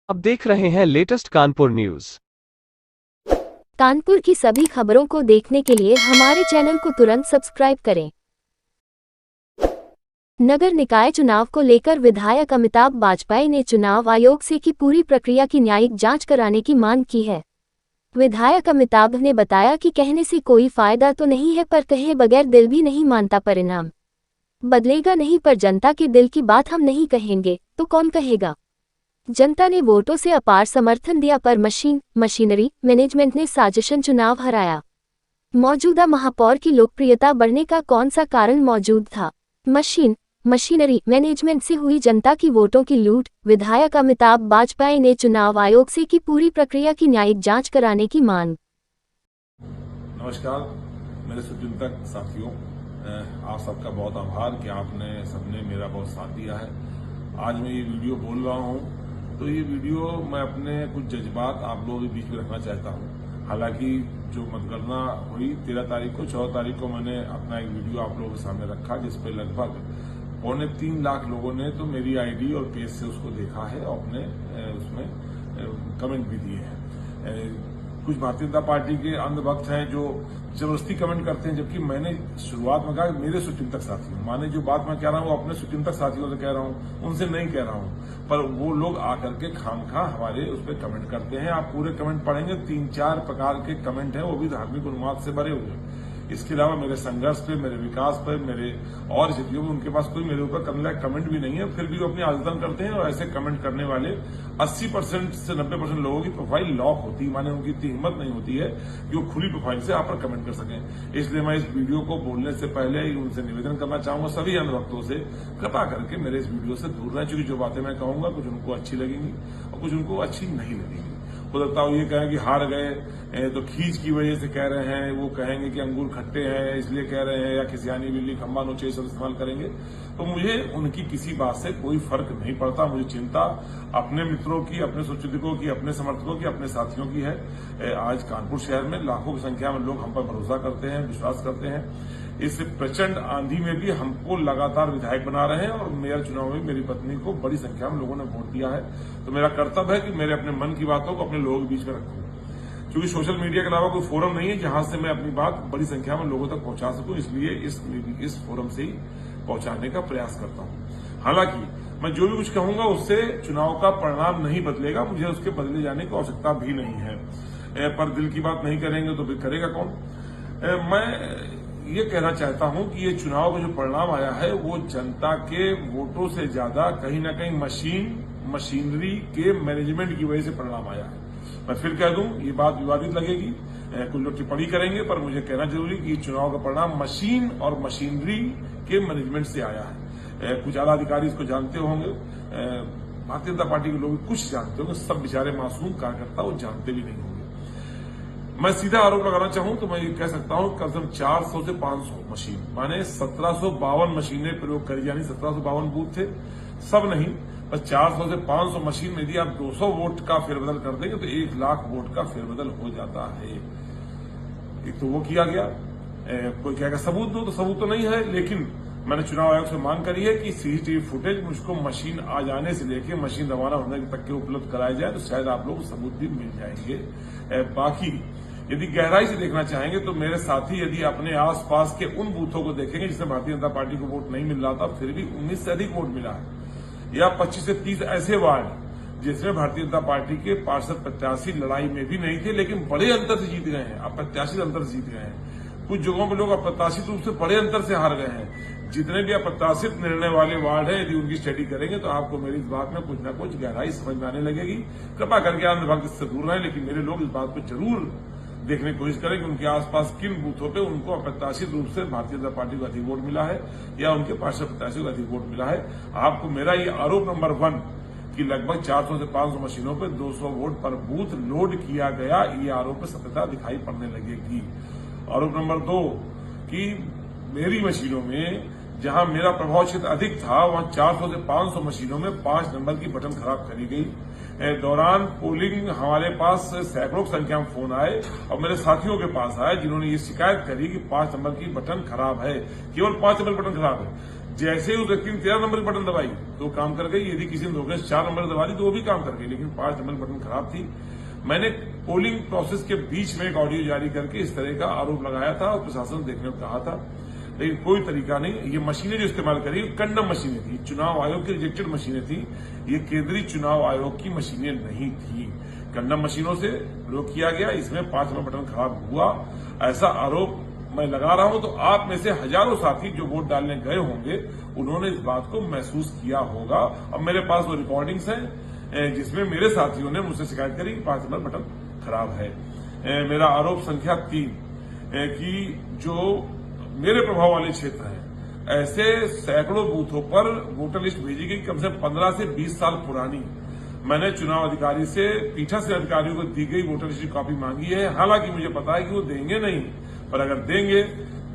अब देख रहे हैं लेटेस्ट कानपुर न्यूज। कानपुर की सभी खबरों को देखने के लिए हमारे चैनल को तुरंत सब्सक्राइब करें। नगर निकाय चुनाव को लेकर विधायक अमिताभ बाजपेयी ने चुनाव आयोग से की पूरी प्रक्रिया की न्यायिक जांच कराने की मांग की है। विधायक अमिताभ ने बताया कि कहने से कोई फायदा तो नहीं है, पर कहे बगैर दिल भी नहीं मानता। परिणाम बदलेगा नहीं, पर जनता के दिल की बात हम नहीं कहेंगे तो कौन कहेगा। जनता ने वोटों से अपार समर्थन दिया, पर मशीनरी मैनेजमेंट ने साजिशन चुनाव हराया। मौजूदा महापौर की लोकप्रियता बढ़ने का कौन सा कारण मौजूद था? मशीनरी मैनेजमेंट से हुई जनता की वोटों की लूट। विधायक अमिताभ बाजपेयी ने चुनाव आयोग से की पूरी प्रक्रिया की न्यायिक जांच कराने की मांग। नमस्कार मेरे शुभचिंतक साथियों, आप सबका बहुत आभार कि आपने सबने मेरा बहुत साथ दिया है। आज मैं ये वीडियो बोल रहा हूँ तो ये वीडियो मैं अपने कुछ जज्बात आप लोगों के बीच में रखना चाहता हूँ। हालांकि जो मतगणना हुई 13 तारीख को, 14 तारीख को मैंने अपना एक वीडियो आप लोगों के सामने रखा जिसपे लगभग 3.25 लाख लोगों ने तो मेरी आईडी और पेज से उसको देखा है और अपने उसमें कमेंट भी दिए हैं। कुछ भारतीय जनता पार्टी के अंधभक्त हैं जो जबरदस्ती कमेंट करते हैं, जबकि मैंने शुरुआत में कहा मेरे शुभचिंतक साथियों, माने जो बात मैं कह रहा हूं वो अपने शुभचिंतक साथियों से कह रहा हूं, उनसे नहीं कह रहा हूं। पर वो लोग आकर के खामखा हमारे उस पर कमेंट करते हैं। आप पूरे कमेंट पढ़ेंगे 3-4 प्रकार के कमेंट हैं, वो भी धार्मिक उन्माद से भरे हुए हैं। इसके अलावा मेरे संघर्ष पे, मेरे विकास पे, मेरे और स्थितियों में उनके पास कोई मेरे ऊपर करने लायक कमेंट भी नहीं है, फिर भी वो अपनी आलोचना करते हैं। और ऐसे कमेंट करने वाले 80% से 90% लोगों की प्रोफाइल लॉक होती है, माने उनकी इतनी हिम्मत नहीं होती है कि वो खुली प्रोफाइल से आप पर कमेंट कर सकें। इसलिए मैं इस वीडियो को बोलने से पहले ही उनसे निवेदन करना चाहूंगा, सभी अंधभक्तों से, कृपा करके मेरे इस वीडियो से दूर रहें। चूंकि जो बातें मैं कहूंगा कुछ उनको अच्छी लगेंगी और कुछ उनको अच्छी नहीं लगेंगी। हो सकता है ये कहें कि हार गए तो खींच की वजह से कह रहे हैं, वो कहेंगे कि अंगूर खट्टे हैं इसलिए कह रहे हैं, या खिसियानी बिल्ली खंबा नोचे सब इस्तेमाल करेंगे। तो मुझे उनकी किसी बात से कोई फर्क नहीं पड़ता। मुझे चिंता अपने मित्रों की, अपने शुभचिंतकों की, अपने समर्थकों की, अपने साथियों की है। आज कानपुर शहर में लाखों की संख्या में लोग हम पर भरोसा करते हैं, विश्वास करते हैं। इस प्रचंड आंधी में भी हमको लगातार विधायक बना रहे हैं और मेयर चुनाव में मेरी पत्नी को बड़ी संख्या में लोगों ने वोट दिया है। तो मेरा कर्तव्य है कि मेरे अपने मन की बातों को अपने लोगों के बीच में रखूं, क्योंकि सोशल मीडिया के अलावा कोई फोरम नहीं है जहां से मैं अपनी बात बड़ी संख्या में लोगों तक पहुंचा सकूं। इसलिए इस फोरम से ही पहुंचाने का प्रयास करता हूं। हालांकि मैं जो भी कुछ कहूंगा उससे चुनाव का परिणाम नहीं बदलेगा, मुझे उसके बदले जाने की आवश्यकता भी नहीं है। पर दिल की बात नहीं करेंगे तो फिर करेगा कौन। मैं ये कहना चाहता हूं कि ये चुनाव का जो परिणाम आया है वो जनता के वोटों से ज्यादा कहीं ना कहीं मशीनरी के मैनेजमेंट की वजह से परिणाम आया है। मैं फिर कह दूं, ये बात विवादित लगेगी, कुछ लोग टिप्पणी करेंगे, पर मुझे कहना जरूरी कि चुनाव का परिणाम मशीन और मशीनरी के मैनेजमेंट से आया है। कुछ आला अधिकारी इसको जानते होंगे, भारतीय जनता पार्टी के लोग कुछ जानते होंगे, सब बेचारे मासूम कार्यकर्ता वो जानते भी नहीं होंगे। मैं सीधा आरोप लगाना चाहूं तो मैं ये कह सकता हूं कम से कम 400 से 500 मशीन, माने 1752 मशीनें प्रयोग करी, यानी 1752 बूथ थे, सब नहीं, बस 400 से 500 मशीन में यदि आप 200 वोट का फेरबदल कर देंगे तो 1 लाख वोट का फेरबदल हो जाता है। एक तो वो किया गया। कोई कहेगा सबूत दो, तो सबूत तो नहीं है, लेकिन मैंने चुनाव आयोग से मांग करी है कि सीसीटीवी फुटेज मुझको मशीन आ जाने से लेकर मशीन रवाना होने तक के उपलब्ध कराए जाए, तो शायद आप लोग सबूत भी मिल जाएंगे। बाकी यदि गहराई से देखना चाहेंगे तो मेरे साथी यदि अपने आसपास के उन बूथों को देखेंगे जिसमें भारतीय जनता पार्टी को वोट नहीं मिल रहा था, फिर भी 19 से अधिक वोट मिला है, या 25 से 30 ऐसे वार्ड जिसमें भारतीय जनता पार्टी के पार्षद प्रत्याशी लड़ाई में भी नहीं थे लेकिन बड़े अंतर से जीत गए हैं, अप्रत्याशित अंतर से जीत गए हैं। कुछ जगहों पर लोग अप्रत्याशित रूप से बड़े अंतर से हार गए हैं। जितने भी अप्रत्याशित निर्णय वाले वार्ड है, यदि उनकी स्टडी करेंगे तो आपको मेरी इस बात में कुछ न कुछ गहराई समझ में आने लगेगी। कृपा करके अंधभक्त से दूर रहें, लेकिन मेरे लोग इस बात को जरूर देखने की कोशिश करें कि उनके आसपास किन बूथों पे उनको अप्रत्याशित रूप से भारतीय जनता पार्टी को अधिक वोट मिला है या उनके पार्षद प्रत्याशी को अधिक वोट मिला है। आपको मेरा ये आरोप नंबर 1 कि लगभग 400 से 500 मशीनों पे 200 वोट पर बूथ लोड किया गया, ये आरोप में सत्यता दिखाई पड़ने लगेगी। आरोप नंबर 2 कि मेरी मशीनों में जहां मेरा प्रभाव क्षेत्र अधिक था वहां 400 से 500 मशीनों में 5 नंबर की बटन खराब करी गई। दौरान पोलिंग हमारे पास सैकड़ों की संख्या में फोन आए और मेरे साथियों के पास आए जिन्होंने ये शिकायत करी कि 5 नंबर की बटन खराब है, केवल 5 नंबर बटन खराब है। जैसे ही उस व्यक्ति ने 13 नंबर की बटन दबाई तो काम कर गई। यदि किसी ने धोखे से 4 नंबर दबा दी तो वो भी काम कर गई, लेकिन 5 नंबर बटन खराब थी। मैंने पोलिंग प्रोसेस के बीच में एक ऑडियो जारी करके इस तरह का आरोप लगाया था और प्रशासन देखने को कहा था, लेकिन कोई तरीका नहीं। ये मशीनें जो इस्तेमाल करी कंडम मशीनें थी, चुनाव आयोग की रिजेक्टेड मशीनें थी, ये केंद्रीय चुनाव आयोग की मशीनें नहीं थी। कंडम मशीनों से प्रयोग किया गया, इसमें 5 नंबर बटन खराब हुआ, ऐसा आरोप मैं लगा रहा हूं। तो आप में से हजारों साथी जो वोट डालने गए होंगे उन्होंने इस बात को महसूस किया होगा। अब मेरे पास वो रिकॉर्डिंग्स हैं जिसमें मेरे साथियों ने मुझसे शिकायत करी 5 नंबर बटन खराब है। मेरा आरोप संख्या 3 कि जो मेरे प्रभाव वाले क्षेत्र हैं ऐसे सैकड़ों बूथों पर वोटर लिस्ट भेजी गई, कम से कम 15 से 20 साल पुरानी। मैंने चुनाव अधिकारी से, पीठासीन अधिकारियों को दी गई वोटर लिस्ट की कॉपी मांगी है। हालांकि मुझे पता है कि वो देंगे नहीं, पर अगर देंगे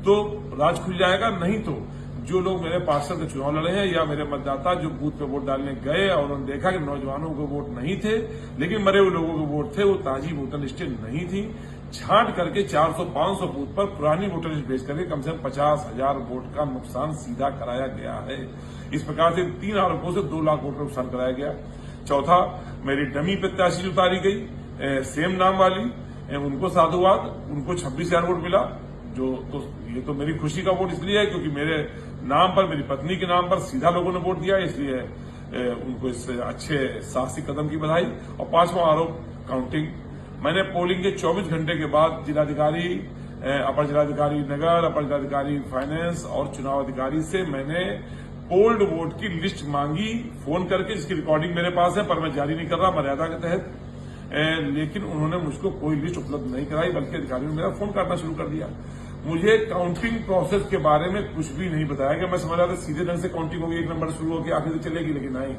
तो राज खुल जाएगा। नहीं तो जो लोग मेरे पार्षद के चुनाव लड़े हैं या मेरे मतदाता जो बूथ पे वोट डालने गए और उन्होंने देखा कि नौजवानों को वोट नहीं थे लेकिन मरे हुए लोगों को वोट थे, वो ताजी वोटर लिस्टें नहीं थी, छांट करके 400-500 बूथ पर पुरानी वोटर लिस्ट भेज करके कम से कम 50,000 वोट का नुकसान सीधा कराया गया है। इस प्रकार से 3 आरोपों से 2 लाख वोट का नुकसान कराया गया। चौथा, मेरी डमी प्रत्याशी उतारी गई सेम नाम वाली, उनको साधुवाद, उनको 26,000 वोट मिला। तो ये तो मेरी खुशी का वोट इसलिए है क्योंकि मेरे नाम पर, मेरी पत्नी के नाम पर सीधा लोगों ने वोट दिया, इसलिए उनको इस अच्छे साहसिक कदम की बधाई। और 5वां आरोप काउंटिंग। मैंने पोलिंग के 24 घंटे के बाद जिलाधिकारी, अपर जिलाधिकारी नगर, अपर जिलाधिकारी फाइनेंस और चुनाव अधिकारी से मैंने पोल्ड वोट की लिस्ट मांगी फोन करके, जिसकी रिकॉर्डिंग मेरे पास है, पर मैं जारी नहीं कर रहा मर्यादा के तहत। लेकिन उन्होंने मुझको कोई लिस्ट उपलब्ध नहीं कराई, बल्कि अधिकारियों ने मेरा फोन काटना शुरू कर दिया। मुझे काउंटिंग प्रोसेस के बारे में कुछ भी नहीं बताया गया। मैं समझ रहा था सीधे ढंग से काउंटिंग होगी, 1 नंबर शुरू होकर आखिर चलेगी, लेकिन नहीं,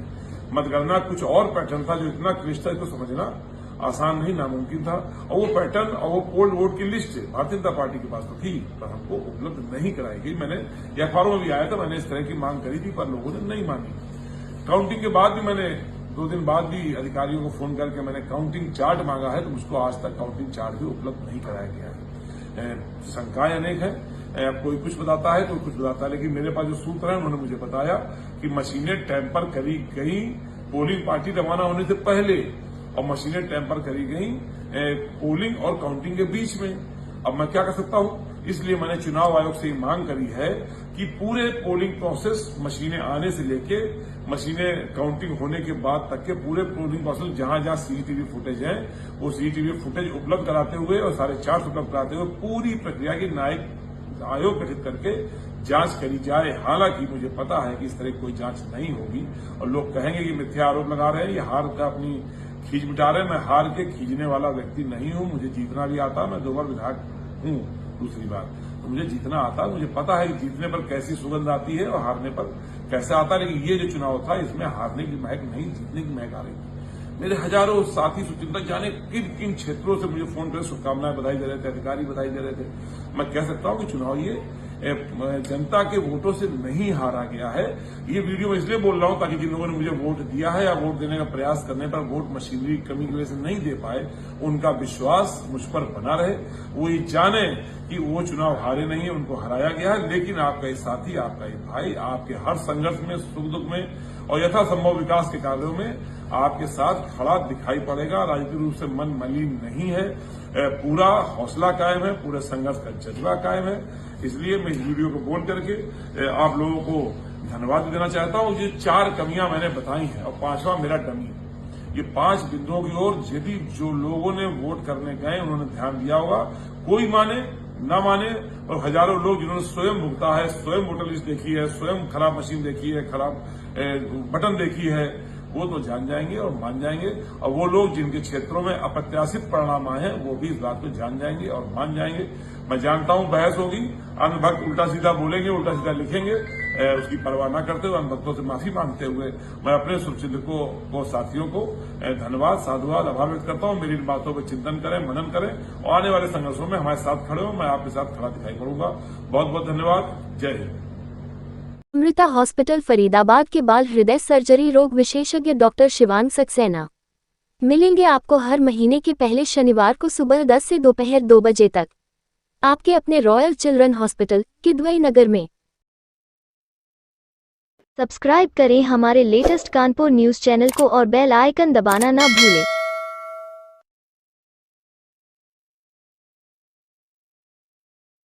मतगणना कुछ और पैटर्न था जो इतना क्लिष्ट था, इसको समझना आसान नहीं, नामुमकिन था। और वो पैटर्न और वो पोल्ड वोट की लिस्ट भारतीय जनता पार्टी के पास तो थी, पर हमको उपलब्ध नहीं कराई गई। मैंने अखबारों में भी आया था, मैंने इस तरह की मांग करी थी, पर लोगों ने नहीं मानी। काउंटिंग के बाद भी मैंने 2 दिन बाद भी अधिकारियों को फोन करके मैंने काउंटिंग चार्ट मांगा है, तो मुझको आज तक काउंटिंग चार्ट भी उपलब्ध नहीं कराया गया है। शंकाएं अनेक है, कोई कुछ बताता है, कोई कुछ बताता है, लेकिन मेरे पास जो सूत्र है उन्होंने मुझे बताया कि मशीनें टैंपर करी गई पोलिंग पार्टी रवाना होने से पहले और मशीनें टैंपर करी गई पोलिंग और काउंटिंग के बीच में। अब मैं क्या कर सकता हूं? इसलिए मैंने चुनाव आयोग से मांग करी है कि पूरे पोलिंग प्रोसेस, मशीनें आने से लेके मशीनें काउंटिंग होने के बाद तक के पूरे पोलिंग प्रोसेस जहां जहां सीसीटीवी फुटेज है वो सीसीटीवी फुटेज उपलब्ध कराते हुए और 4.5 उपलब्ध कराते हुए पूरी प्रक्रिया की न्यायिक आयोग गठित करके जांच करी जाए। हालांकि मुझे पता है कि इस तरह कोई जांच नहीं होगी और लोग कहेंगे कि मिथ्या आरोप लगा रहे हैं, ये हार का अपनी खींच मिटा रहे हैं। मैं हार के खींचने वाला व्यक्ति नहीं हूं, मुझे जीतना भी आता है, मैं 2 बार विधायक हूं। दूसरी बात, तो मुझे जीतना आता है, मुझे पता है कि जीतने पर कैसी सुगंध आती है और हारने पर कैसा आता है। लेकिन ये जो चुनाव था इसमें हारने की महक नहीं, जीतने की महक आ रही थी। मेरे हजारों साथी सुचिंतक जाने किन किन क्षेत्रों से मुझे फोन कर शुभकामनाएं बधाई दे रहे थे, अधिकारी बधाई दे रहे थे। मैं कह सकता हूं कि चुनाव ये जनता के वोटों से नहीं हारा गया है। ये वीडियो मैं इसलिए बोल रहा हूं ताकि जिन लोगों ने मुझे वोट दिया है या वोट देने का प्रयास करने पर वोट मशीनरी की कमी की वजह से नहीं दे पाए, उनका विश्वास मुझ पर बना रहे। वो ये जाने कि वो चुनाव हारे नहीं है, उनको हराया गया है, लेकिन आपका ये साथी, आपका ये भाई, आपके हर संघर्ष में, सुख दुख में और यथासंभव विकास के कार्यों में आपके साथ खड़ा दिखाई पड़ेगा। राजनीतिक रूप से मन मलिन नहीं है, पूरा हौसला कायम है, पूरे संघर्ष का जज्बा कायम है। इसलिए मैं इस वीडियो को बोल करके आप लोगों को धन्यवाद देना चाहता हूं। ये 4 कमियां मैंने बताई हैं और 5वां मेरा डमी है। ये 5 बिंदुओं की ओर यदि जो लोगों ने वोट करने गए उन्होंने ध्यान दिया होगा, कोई माने न माने, और हजारों लोग जिन्होंने स्वयं भुगता है, स्वयं वोटर लिस्ट देखी है, स्वयं खराब मशीन देखी है, खराब बटन देखी है, वो तो जान जाएंगे और मान जाएंगे। और वो लोग जिनके क्षेत्रों में अप्रत्याशित परिणाम आए हैं वो भी इस बात को जान जाएंगे और मान जाएंगे। मैं जानता हूं बहस होगी, अन्य भक्त उल्टा सीधा बोलेंगे, उल्टा सीधा लिखेंगे, उसकी परवाह न करते हुए, अन्य भक्तों से माफी मांगते हुए मैं अपने शुभचिंतकों को, साथियों को धन्यवाद, साधुवाद, आभार व्यक्त करता हूं। मेरी इन बातों पर चिंतन करें, मनन करें और आने वाले संघर्षों में हमारे साथ खड़े हो। मैं आपके साथ खड़ा दिखाई पड़ूंगा। बहुत बहुत धन्यवाद। जय हिंद। अमृता हॉस्पिटल फरीदाबाद के बाल हृदय सर्जरी रोग विशेषज्ञ डॉक्टर शिवांग सक्सेना मिलेंगे आपको हर महीने के पहले शनिवार को सुबह 10 से दोपहर 2 बजे तक आपके अपने रॉयल चिल्ड्रन हॉस्पिटल किदवई नगर में। सब्सक्राइब करें हमारे लेटेस्ट कानपुर न्यूज़ चैनल को और बेल आइकन दबाना ना भूलें।